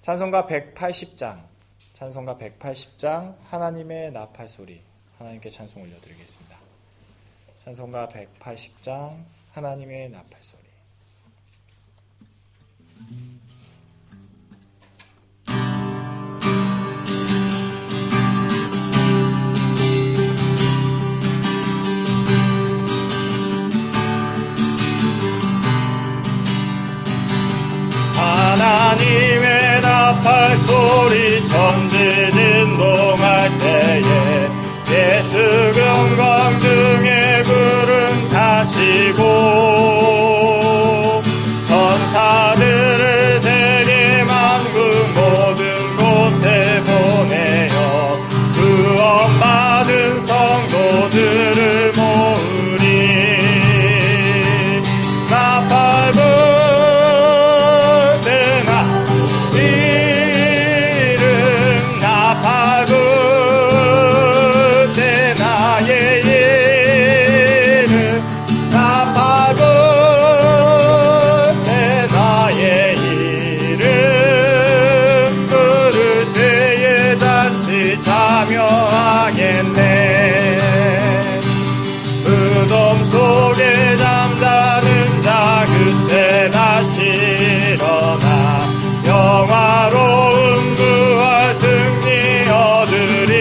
찬송가 180장, 찬송가 180장 하나님의 나팔 소리, 하나님께 찬송 올려드리겠습니다. 찬송가 180장 하나님의 나팔 소리. 하나님의 나팔 소리 천지 진동할 때에 예수 경광 등의 구름 타시고 천사들을 세계 만국 모든 곳에 보내어 구원받은 성도들을 모으리. 나팔 참여하겠네. 무덤 속에 잠자는 자 그때 다시 일어나 영화로운 부활 승리 얻으리.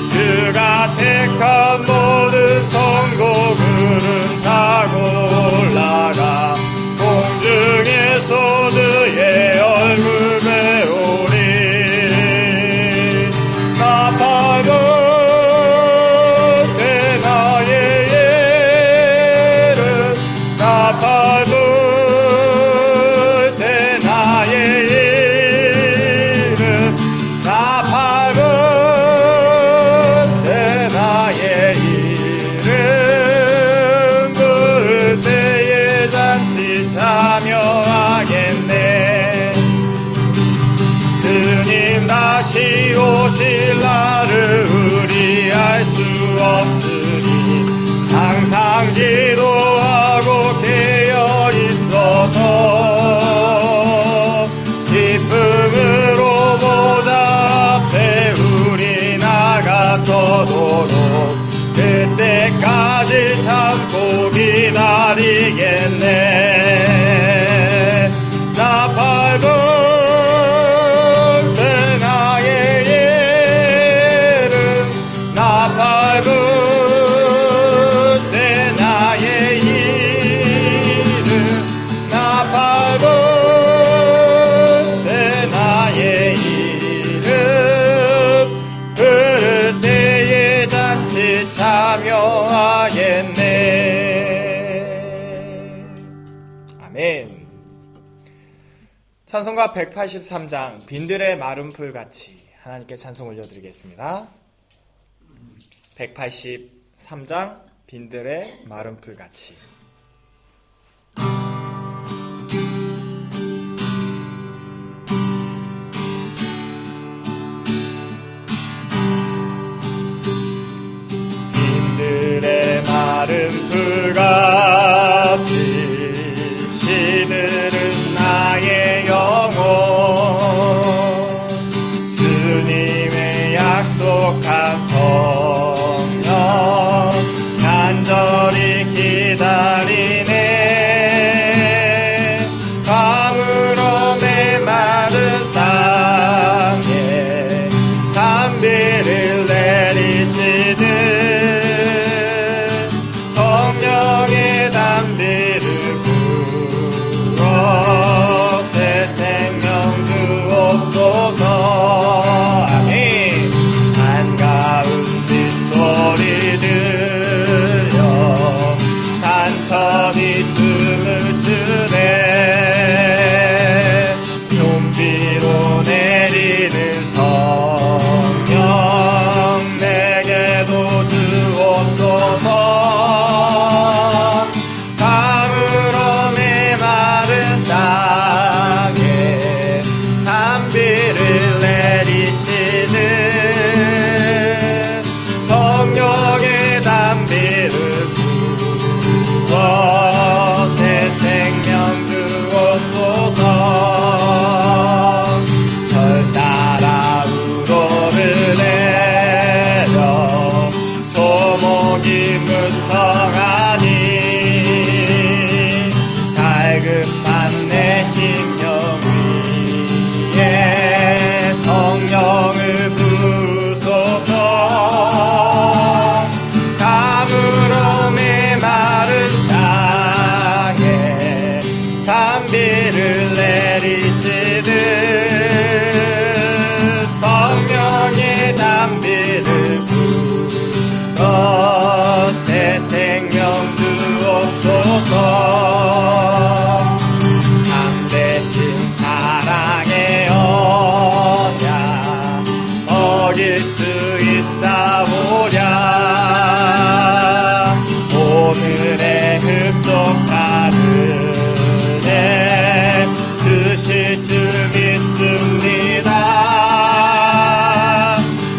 주가 택한 모든 성도들은 타고 올라가 공중에서 주의 얼굴 배우리. 참여하겠네. 주님 다시 오실 날을 우리 알 수 없으니 항상 기도하고 깨어 있어서 기쁨으로 보좌 앞에 우리 나가서도록 그때까지 참고 기다리겠네. 나팔 불 때 나의 이름, 나팔 불 때 나의 이름, 나팔 불 때 나의 이름, 부를 때에 잔치 참여하겠네. 아멘. 찬송가 183장 빈들의 마른 풀같이 하나님께 찬송 올려드리겠습니다. 183장 빈들의 마른 풀같이. 빈들의 마른 풀같이 시들은 나의 영혼 주님의 약속한 성령 간절히 기다려 급한 내 심령 위에 성령을 부소서. 가물어 메마른 땅에 단비를 내리시듯 성령의 단비를 부어 새 생명 주옵소서. 참되신 사랑의 언약 어길 수 있사오랴. 오늘의 흡족함을 내 주실 줄 믿습니다.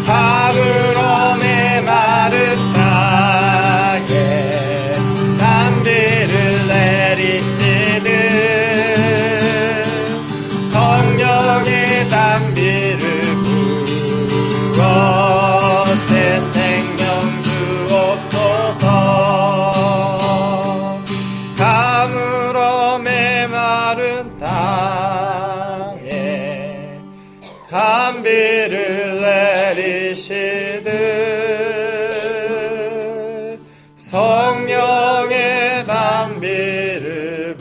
가물어 메마른 땅에 단비를 내리시듯 성령의 단비를 부어 새 생명 주옵소서. 가물어 메마른 땅에 단비를 내리시듯 성령의 단비를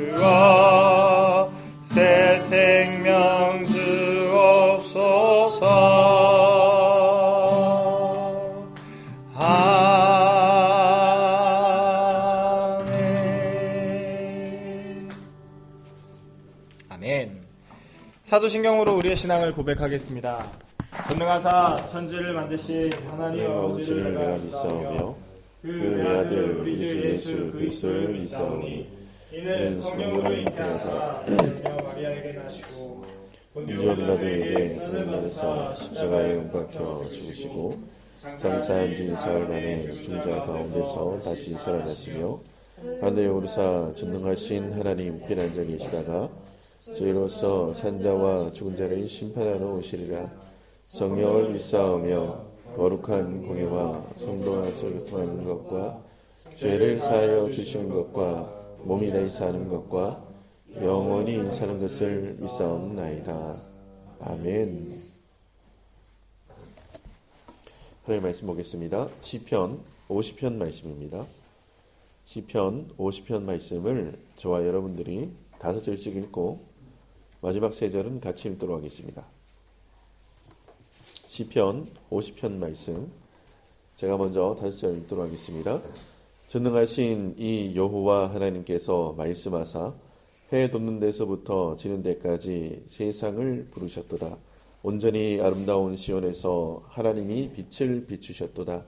부어 새 생명 주옵소서. 아멘. 아멘. 사도신경으로 우리의 신앙을 고백하겠습니다. 전능하사 천지를 만드신 하나님 아버지를 내가 믿사오며 그 외아들 우리 주 예수 그리스도를 믿사오니 이는 성령으로 잉태하사 마리아에게 나시고 본디오 빌라도에게 은을 받으사 십자가에 못 박혀 죽으시고 장사한 지 사흘 만에 죽은 자 가운데서 다시 살아나시며 하늘에 오르사 전능하신 하나님 피난자 계시다가 저희로서 산자와 죽은 자를 심판하러 오시리라. 성령을 믿사오며 거룩한 공예와 성도와서 통하는 것과 죄를 사하여 주시는 것과 몸이 다시 사는 것과 영원히 사는 것을 믿사옵나이다. 아멘. 하나님의 말씀 보겠습니다. 시편 50편 말씀입니다. 시편 50편 말씀을 저와 여러분들이 5절씩 읽고 마지막 3절은 같이 읽도록 하겠습니다. 시편 50편 말씀 제가 먼저 5절 읽도록 하겠습니다. 전능하신 이 여호와 하나님께서 말씀하사 해 돋는 데서부터 지는 데까지 세상을 부르셨도다. 온전히 아름다운 시온에서 하나님이 빛을 비추셨도다.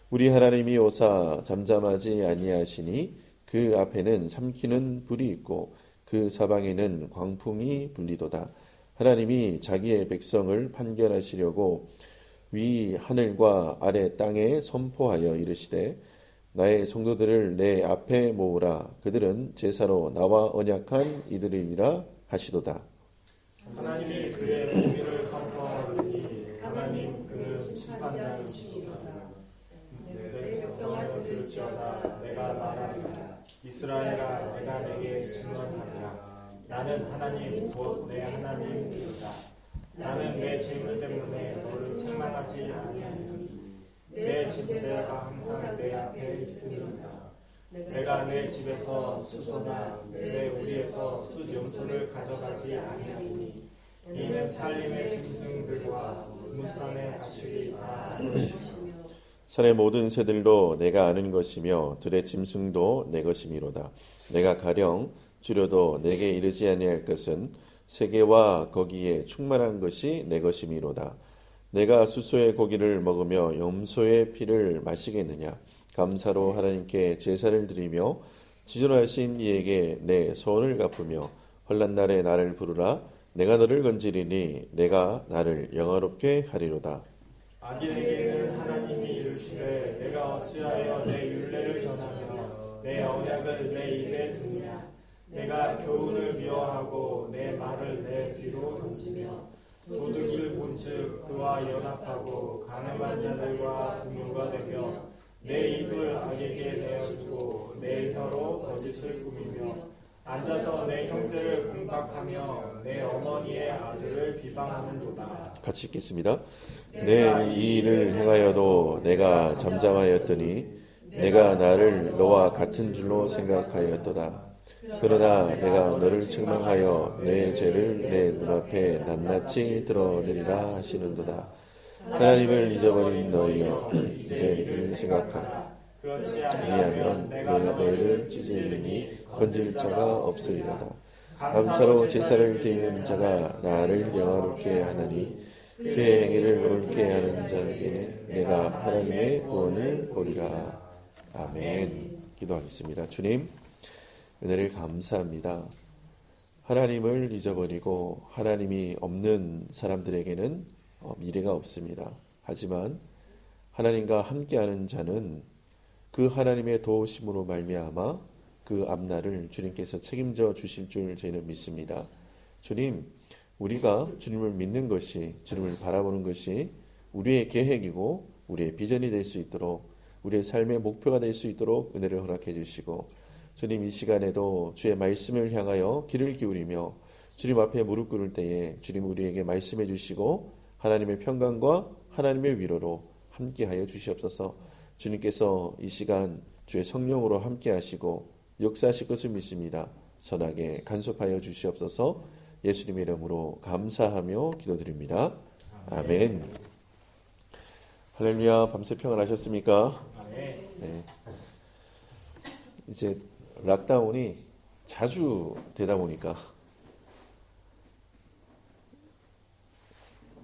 우리 하나님이 오사 잠잠하지 아니하시니 그 앞에는 삼키는 불이 있고 그 사방에는 광풍이 불리도다. 하나님이 자기의 백성을 판결하시려고 위 하늘과 아래 땅에 선포하여 이르시되 나의 성도들을 내 앞에 모으라. 그들은 제사로 나와 언약한 이들이니라 하시도다. 하나님이 그의 공의를 선포하노니 하나님 그는 심판자이시도다. 내 백성아 들을지어다. 내가 말하리라. 이스라엘아 내가 내게 증언하리라. 나는 하나님 곧 내 하나님이로다. 나는 내 질문 때문에 너를 책망하지 아니하리니 내 진대가 항상 내 앞에 있으리로다. 내가 내 집에서 수소나 내 우리에서 숫용소를 가져가지 아니하리니 이는 살림의 짐승들과 무산의 가축이 다 것이며 산의 모든 새들도 내가 아는 것이며 들의 짐승도 내 것이미로다. 내가 가령 줄여도 내게 이르지 아니할 것은 세계와 거기에 충만한 것이 내 것이미로다. 내가 수소의 고기를 먹으며 염소의 피를 마시겠느냐. 감사로 하나님께 제사를 드리며 지존하신 이에게 내 소원을 갚으며 환난 날에 나를 부르라. 내가 너를 건지리니 내가 나를 영화롭게 하리로다. 악인에게는 하나님이 이르시되 내가 어찌하여 내 율례를 전하며 내 언약을 내 입에 두냐. 내가 교훈을 미워하고 내 말을 내 뒤로 던지며 도둑일 본즉 그와 연합하고 가늠한 자들과 동료가 되며 내 입을 악에게 내어주고 내 혀로 거짓을 꾸미며 앉아서 내 형제를 공박하며 내 어머니의 아들을 비방하는도다. 같이 읽겠습니다. 내 이 일을 행하여도 내가 잠잠하였더니 내가 나를 너와 같은 줄로 생각하였도다. 그러나 내가 너를 책망하여 내 죄를 내 눈앞에 낱낱이 드러내리라 하시는도다. 하나님을 잊어버린 너희여 이제 이를 생각하라. 그렇지 아니하면 내가 너희를 찢으리니 건질 자가 없으리로다. 감사로 제사를 드리는 자가 나를 영화롭게 하나니 그의 행위를 옳게 하는 자에게는 내가 하나님의 구원을 보리라. 아멘. 기도하겠습니다. 주님, 은혜를 감사합니다. 하나님을 잊어버리고 하나님이 없는 사람들에게는 미래가 없습니다. 하지만 하나님과 함께하는 자는 그 하나님의 도우심으로 말미암아 그 앞날을 주님께서 책임져 주실 줄 저희는 믿습니다. 주님, 우리가 주님을 믿는 것이, 주님을 바라보는 것이 우리의 계획이고 우리의 비전이 될 수 있도록, 우리의 삶의 목표가 될 수 있도록 은혜를 허락해 주시고, 주님 이 시간에도 주의 말씀을 향하여 귀를 기울이며 주님 앞에 무릎 꿇을 때에 주님 우리에게 말씀해 주시고 하나님의 평강과 하나님의 위로로 함께하여 주시옵소서. 주님께서 이 시간 주의 성령으로 함께하시고 역사하실 것을 믿습니다. 선하게 간섭하여 주시옵소서. 예수님의 이름으로 감사하며 기도드립니다. 아멘. 할렐루야. 밤새 평안하셨습니까? 네. 이제 락다운이 자주 되다 보니까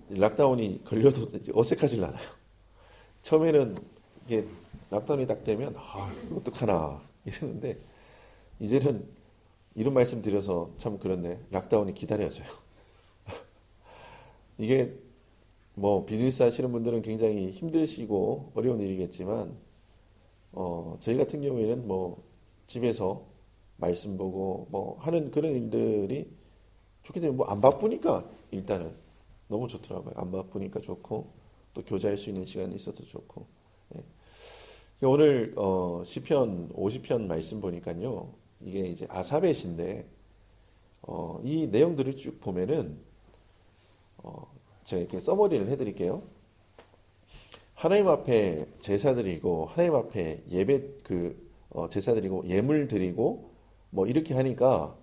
락다운이 걸려도 어색하질 않아요. 처음에는 이게 락다운이 딱 되면 어떡하나 이러는데 이제는 이런 말씀 드려서 참 그렇네. 락다운이 기다려져요. 이게 뭐 비즈니스 하시는 분들은 굉장히 힘드시고 어려운 일이겠지만 저희 같은 경우에는 뭐 집에서 말씀 보고 뭐 하는 그런 일들이 좋게 되면 뭐 안 바쁘니까 일단은 너무 좋더라고요. 안 바쁘니까 좋고 또 교제할 수 있는 시간이 있어서 좋고. 네. 오늘 시편 50편 말씀 보니까요. 이게 이제 아사벳인데 이 내용들을 쭉 보면은 제가 이렇게 서머리를 해드릴게요. 하나님 앞에 제사 드리고 하나님 앞에 예배 제사 드리고 예물 드리고 뭐 이렇게 하니까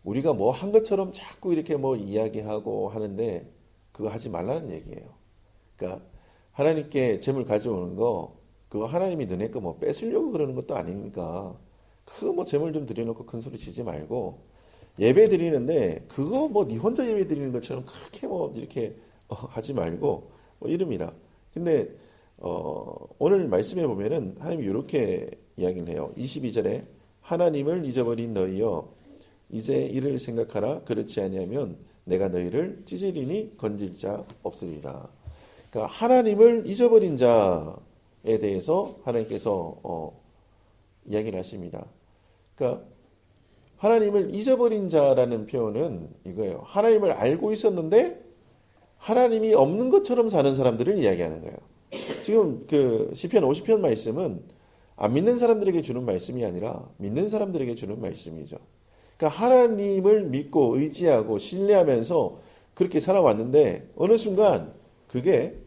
우리가 뭐 한 것처럼 자꾸 이렇게 뭐 이야기하고 하는데 그거 하지 말라는 얘기예요. 그러니까 하나님께 제물 가져오는 거 그거 하나님이 너네 거 뭐 뺏으려고 그러는 것도 아니니까 그거 뭐 제물 좀 드려놓고 큰 소리 치지 말고 예배 드리는데 그거 뭐 네 혼자 예배 드리는 것처럼 그렇게 뭐 이렇게 하지 말고 뭐 이릅니다. 근데 오늘 말씀해 보면은 하나님이 이렇게 이야기를 해요. 22절에 하나님을 잊어버린 너희여 이제 이를 생각하라. 그렇지 아니하면 내가 너희를 찢으리니 건질 자 없으리라. 그러니까 하나님을 잊어버린 자에 대해서 하나님께서 이야기를 하십니다. 그러니까 하나님을 잊어버린 자라는 표현은 이거예요. 하나님을 알고 있었는데 하나님이 없는 것처럼 사는 사람들을 이야기하는 거예요. 지금 그 시편 50편 말씀은 안 믿는 사람들에게 주는 말씀이 아니라 믿는 사람들에게 주는 말씀이죠. 그러니까 하나님을 믿고 의지하고 신뢰하면서 그렇게 살아왔는데 어느 순간 그게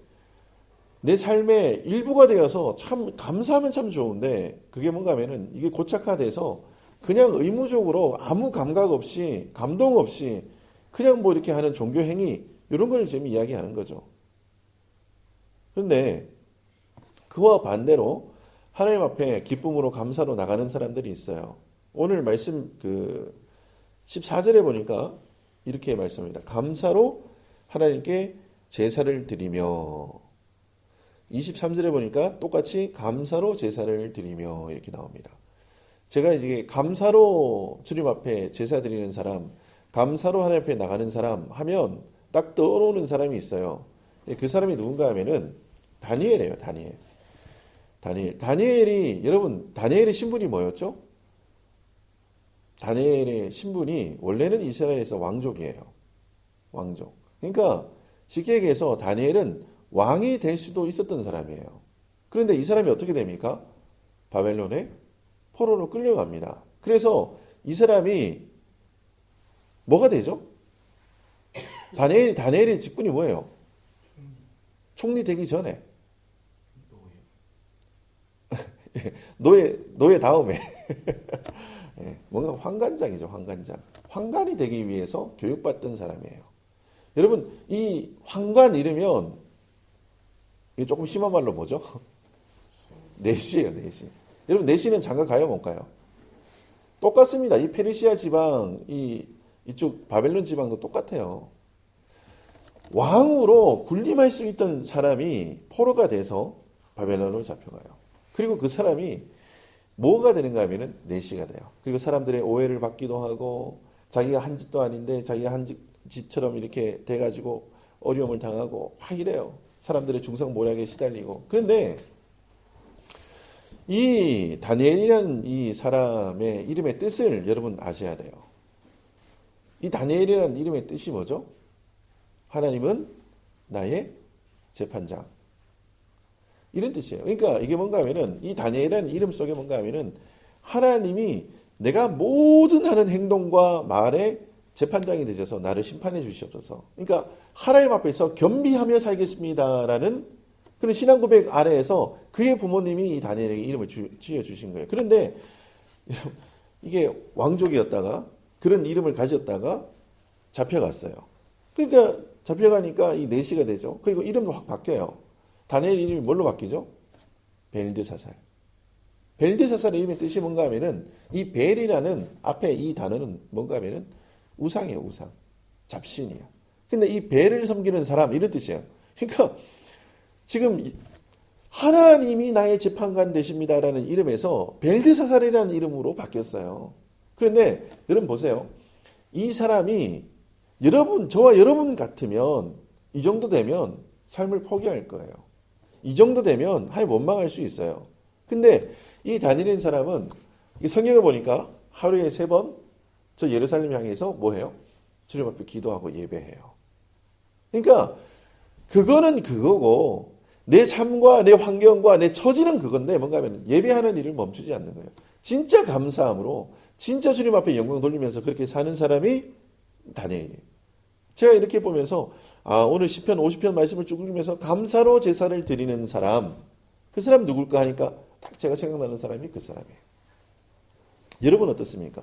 내 삶의 일부가 되어서 참 감사하면 참 좋은데 그게 뭔가 하면은 이게 고착화돼서 그냥 의무적으로 아무 감각 없이 감동 없이 그냥 뭐 이렇게 하는 종교 행위 이런 걸 지금 이야기하는 거죠. 그런데 그와 반대로 하나님 앞에 기쁨으로 감사로 나가는 사람들이 있어요. 오늘 말씀 14절에 보니까 이렇게 말씀합니다. 감사로 하나님께 제사를 드리며 23절에 보니까 똑같이 감사로 제사를 드리며 이렇게 나옵니다. 제가 이제 감사로 주님 앞에 제사 드리는 사람, 감사로 하나님 앞에 나가는 사람 하면 딱 떠오르는 사람이 있어요. 그 사람이 누군가 하면은 다니엘이에요. 다니엘이 여러분 다니엘의 신분이 뭐였죠? 다니엘의 신분이 원래는 이스라엘에서 왕족이에요. 왕족. 그러니까 쉽게 얘기해서 다니엘은 왕이 될 수도 있었던 사람이에요. 그런데 이 사람이 어떻게 됩니까? 바벨론에 포로로 끌려갑니다. 그래서 이 사람이 뭐가 되죠? 다니엘의 직분이 뭐예요? 총리 되기 전에 노예 다음에 뭔가 환관장이죠. 환관이 되기 위해서 교육받던 사람이에요. 여러분 이 환관 이르면 이게 조금 심한 말로 뭐죠? 내시예요. 내시. 여러분 내시는 장가 가요 못 가요? 똑같습니다. 이 페르시아 지방 이쪽 바벨론 지방도 똑같아요. 왕으로 군림할 수 있던 사람이 포로가 돼서 바벨론으로 잡혀가요. 그리고 그 사람이 뭐가 되는가 하면은 내시가 돼요. 그리고 사람들의 오해를 받기도 하고 자기가 한 짓도 아닌데 자기가 한 짓처럼 이렇게 돼가지고 어려움을 당하고 막 이래요. 사람들의 중상모략에 시달리고. 그런데 이 다니엘이라는 이 사람의 이름의 뜻을 여러분 아셔야 돼요. 이 다니엘이라는 이름의 뜻이 뭐죠? 하나님은 나의 재판장. 이런 뜻이에요. 그러니까 이게 뭔가 하면은 이 다니엘이라는 이름 속에 뭔가 하면은 하나님이 내가 모든 하는 행동과 말에 재판장이 되셔서 나를 심판해 주시옵소서. 그러니까 하나님 앞에서 겸비하며 살겠습니다라는 그런 신앙 고백 아래에서 그의 부모님이 이 다니엘에게 이름을 지어 주신 거예요. 그런데 이게 왕족이었다가 그런 이름을 가졌다가 잡혀갔어요. 그러니까 잡혀가니까 이 내시가 되죠. 그리고 이름도 확 바뀌어요. 다니엘 이름이 뭘로 바뀌죠? 벨드사살. 벨드사살의 이름의 뜻이 뭔가 하면은 이 벨이라는 앞에 이 단어는 뭔가 하면은 우상이에요. 우상. 잡신이에요. 근데 이 벨을 섬기는 사람 이런 뜻이에요. 그러니까 지금 하나님이 나의 재판관 되십니다라는 이름에서 벨드사살이라는 이름으로 바뀌었어요. 그런데 여러분 보세요. 이 사람이 저와 여러분 같으면 이 정도 되면 삶을 포기할 거예요. 이 정도 되면 하나님 원망할 수 있어요. 근데 이 다니엘인 사람은 성경을 보니까 하루에 3번 저 예루살렘 향해서 뭐 해요? 주님 앞에 기도하고 예배해요. 그러니까 그거는 그거고 내 삶과 내 환경과 내 처지는 그건데 뭔가 하면 예배하는 일을 멈추지 않는 거예요. 진짜 감사함으로 진짜 주님 앞에 영광 돌리면서 그렇게 사는 사람이 다니엘이에요. 제가 이렇게 보면서 오늘 시편 50편 말씀을 쭉 읽으면서 감사로 제사를 드리는 사람 그 사람 누굴까 하니까 딱 제가 생각나는 사람이 그 사람이에요. 여러분 어떻습니까?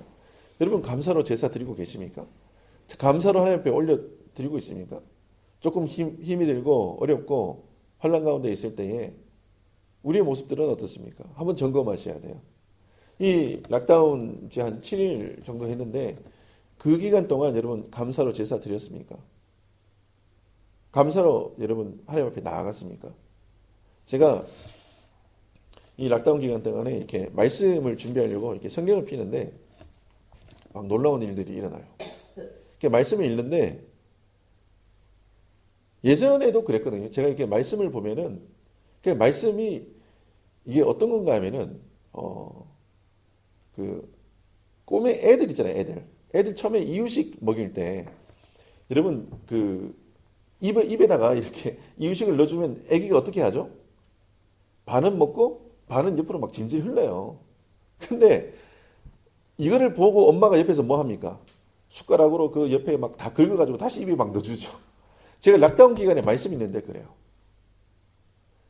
여러분 감사로 제사 드리고 계십니까? 감사로 하나님 앞에 올려드리고 있습니까? 조금 힘이 들고 어렵고 환난 가운데 있을 때에 우리의 모습들은 어떻습니까? 한번 점검하셔야 돼요. 이 락다운 이제 한 7일 정도 했는데 그 기간 동안 여러분 감사로 제사 드렸습니까? 감사로 여러분 하나님 앞에 나아갔습니까? 제가 이 락다운 기간 동안에 이렇게 말씀을 준비하려고 이렇게 성경을 피는데 막 놀라운 일들이 일어나요. 이렇게 말씀을 읽는데 예전에도 그랬거든요. 제가 이렇게 말씀을 보면은 그 말씀이 이게 어떤 건가 하면은 그 꼬매 애들 있잖아요. 애들 처음에 이유식 먹일 때 여러분 그 입에다가 이렇게 이유식을 넣어주면 애기가 어떻게 하죠? 반은 먹고 반은 옆으로 막 질질 흘러요. 근데 이거를 보고 엄마가 옆에서 뭐 합니까? 숟가락으로 그 옆에 막 다 긁어가지고 다시 입에 막 넣어주죠. 제가 락다운 기간에 말씀이 있는데 그래요.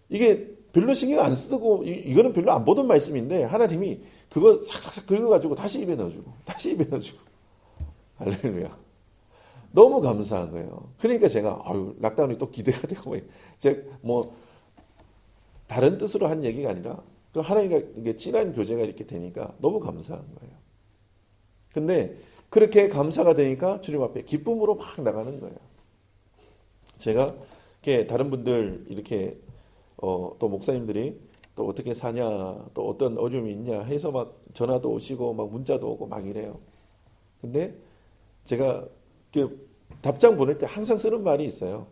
이게 별로 신경 안 쓰고 이거는 별로 안 보던 말씀인데 하나님이 그거 싹싹싹 긁어가지고 다시 입에 넣어주고 다시 입에 넣어주고 할렐루야. 너무 감사한 거예요. 그러니까 제가 락다운이 또 기대가 되고 제가 뭐 다른 뜻으로 한 얘기가 아니라 하나님과 이게 진한 교제가 이렇게 되니까 너무 감사한 거예요. 근데 그렇게 감사가 되니까 주님 앞에 기쁨으로 막 나가는 거예요. 제가 이렇게 다른 분들 이렇게 또 목사님들이 또 어떻게 사냐 또 어떤 어려움이 있냐 해서 막 전화도 오시고 막 문자도 오고 막 이래요. 근데 제가 그 답장 보낼 때 항상 쓰는 말이 있어요.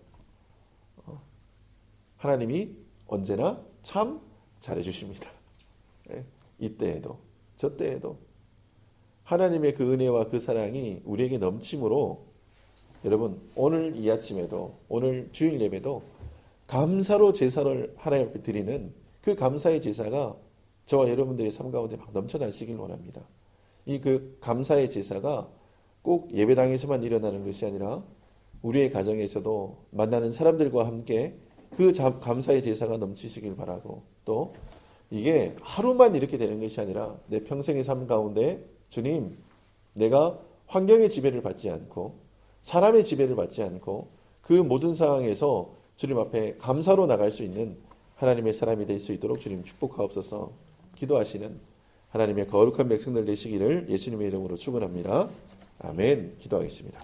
하나님이 언제나 참 잘해주십니다. 이때에도 저때에도 하나님의 그 은혜와 그 사랑이 우리에게 넘침으로 여러분 오늘 이 아침에도 오늘 주일 예배도 감사로 제사를 하나님 앞에 드리는 그 감사의 제사가 저와 여러분들의 삶 가운데 막 넘쳐나시길 원합니다. 이 그 감사의 제사가 꼭 예배당에서만 일어나는 것이 아니라 우리의 가정에서도 만나는 사람들과 함께 그 감사의 제사가 넘치시길 바라고, 또 이게 하루만 이렇게 되는 것이 아니라 내 평생의 삶 가운데 주님, 내가 환경의 지배를 받지 않고 사람의 지배를 받지 않고 그 모든 상황에서 주님 앞에 감사로 나갈 수 있는 하나님의 사람이 될 수 있도록 주님 축복하옵소서. 기도하시는 하나님의 거룩한 백성들 되시기를 예수님의 이름으로 축원합니다. 아멘. 기도하겠습니다.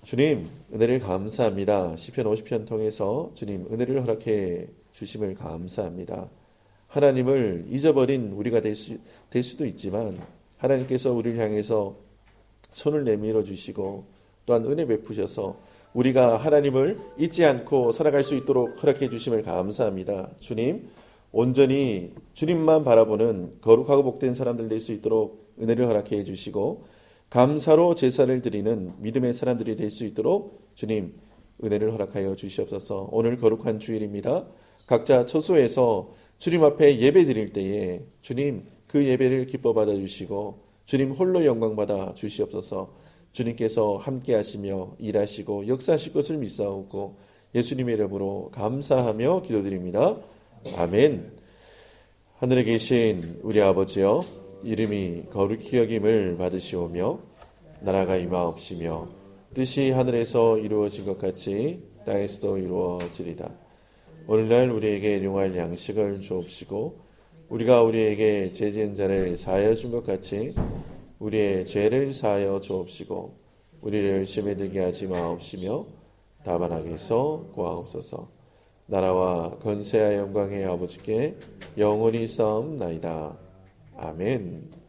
주님, 은혜를 감사합니다. 시편 50편 통해서 주님 은혜를 허락해 주심을 감사합니다. 하나님을 잊어버린 우리가 될 수도 있지만 하나님께서 우리를 향해서 손을 내밀어 주시고 또한 은혜 베푸셔서 우리가 하나님을 잊지 않고 살아갈 수 있도록 허락해 주심을 감사합니다. 주님, 온전히 주님만 바라보는 거룩하고 복된 사람들 될 수 있도록 은혜를 허락해 주시고 감사로 제사를 드리는 믿음의 사람들이 될 수 있도록 주님 은혜를 허락하여 주시옵소서. 오늘 거룩한 주일입니다. 각자 처소에서 주님 앞에 예배 드릴 때에 주님 그 예배를 기뻐 받아 주시고 주님 홀로 영광 받아 주시옵소서. 주님께서 함께 하시며 일하시고 역사하실 것을 믿사오고 예수님의 이름으로 감사하며 기도드립니다. 아멘. 하늘에 계신 우리 아버지여, 이름이 거룩히 여김을 받으시오며 나라가 임하옵시며 뜻이 하늘에서 이루어진 것 같이 땅에서도 이루어지리다. 오늘날 우리에게 일용할 양식을 주옵시고 우리가 우리에게 죄 지은 자를 사하여 준 것 같이 우리의 죄를 사하여 주옵시고 우리를 시험에 들게 하지 마옵시며 다만 악에서 구하옵소서. 나라와 권세와 영광의 아버지께 영원히 싸움나이다. 아멘.